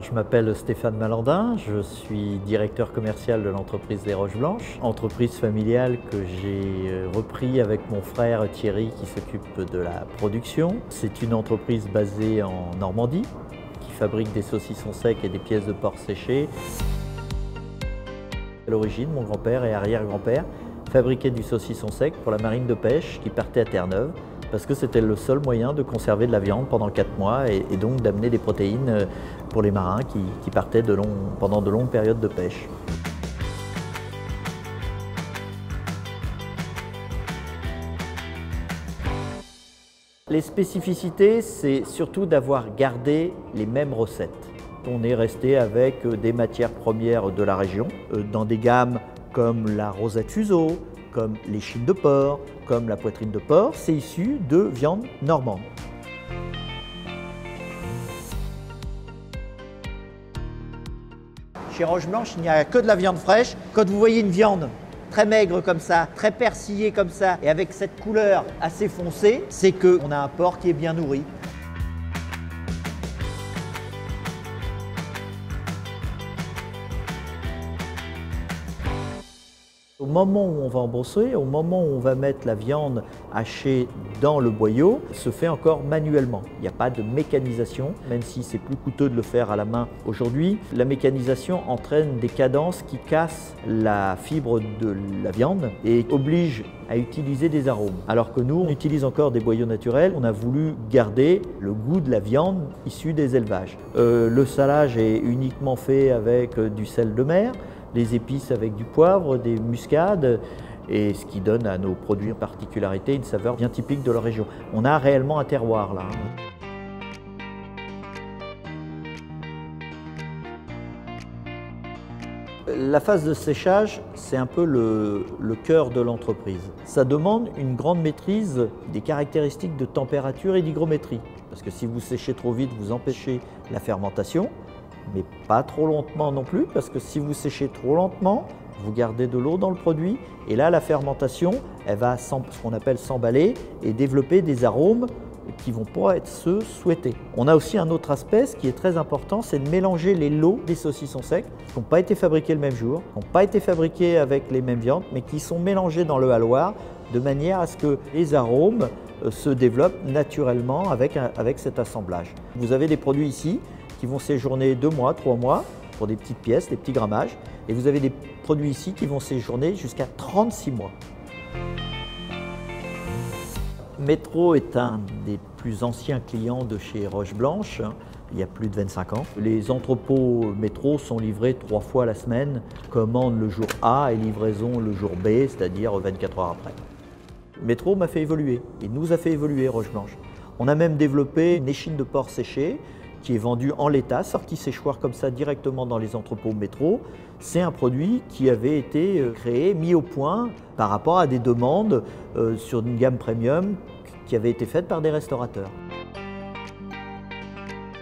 Je m'appelle Stéphane Malandin, je suis directeur commercial de l'entreprise des Roches Blanches, entreprise familiale que j'ai repris avec mon frère Thierry qui s'occupe de la production. C'est une entreprise basée en Normandie qui fabrique des saucissons secs et des pièces de porc séchées. À l'origine, mon grand-père et arrière-grand-père fabriquaient du saucisson sec pour la marine de pêche qui partait à Terre-Neuve parce que c'était le seul moyen de conserver de la viande pendant 4 mois et donc d'amener des protéines pour les marins qui partaient pendant de longues périodes de pêche. Les spécificités, c'est surtout d'avoir gardé les mêmes recettes. On est resté avec des matières premières de la région, dans des gammes comme la rosette fuseau, comme les chines de porc, comme la poitrine de porc. C'est issu de viande normande. Chez Roches Blanches, il n'y a que de la viande fraîche. Quand vous voyez une viande très maigre comme ça, très persillée comme ça, et avec cette couleur assez foncée, c'est qu'on a un porc qui est bien nourri. Au moment où on va embosser, au moment où on va mettre la viande hachée dans le boyau, se fait encore manuellement. Il n'y a pas de mécanisation, même si c'est plus coûteux de le faire à la main aujourd'hui. La mécanisation entraîne des cadences qui cassent la fibre de la viande et oblige à utiliser des arômes. Alors que nous, on utilise encore des boyaux naturels. On a voulu garder le goût de la viande issue des élevages. Le salage est uniquement fait avec du sel de mer, des épices avec du poivre, des muscades, et ce qui donne à nos produits en particularité une saveur bien typique de la région. On a réellement un terroir là. La phase de séchage, c'est un peu le cœur de l'entreprise. Ça demande une grande maîtrise des caractéristiques de température et d'hygrométrie. Parce que si vous séchez trop vite, vous empêchez la fermentation, mais pas trop lentement non plus, parce que si vous séchez trop lentement, vous gardez de l'eau dans le produit, et là la fermentation, elle va ce qu'on appelle s'emballer et développer des arômes qui ne vont pas être ceux souhaités. On a aussi un autre aspect, ce qui est très important, c'est de mélanger les lots des saucissons secs qui n'ont pas été fabriqués le même jour, qui n'ont pas été fabriqués avec les mêmes viandes, mais qui sont mélangés dans le haloir de manière à ce que les arômes se développent naturellement avec cet assemblage. Vous avez des produits ici qui vont séjourner 2 mois, 3 mois pour des petites pièces, des petits grammages. Et vous avez des produits ici qui vont séjourner jusqu'à 36 mois. Métro est un des plus anciens clients de chez Roches Blanches, il y a plus de 25 ans. Les entrepôts Métro sont livrés 3 fois la semaine, commande le jour A et livraison le jour B, c'est-à-dire 24 heures après. Métro m'a fait évoluer, il nous a fait évoluer Roches Blanches. On a même développé une échine de porc séchée qui est vendu en l'état, sorti séchoir comme ça directement dans les entrepôts Métro. C'est un produit qui avait été créé, mis au point par rapport à des demandes sur une gamme premium qui avait été faite par des restaurateurs.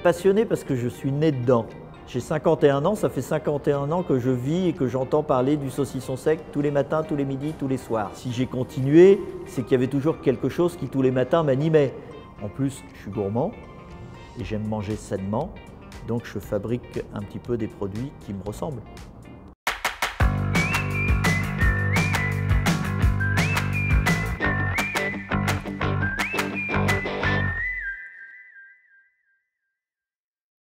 Passionné parce que je suis né dedans. J'ai 51 ans, ça fait 51 ans que je vis et que j'entends parler du saucisson sec tous les matins, tous les midis, tous les soirs. Si j'ai continué, c'est qu'il y avait toujours quelque chose qui tous les matins m'animait. En plus, je suis gourmand et j'aime manger sainement, donc je fabrique un petit peu des produits qui me ressemblent.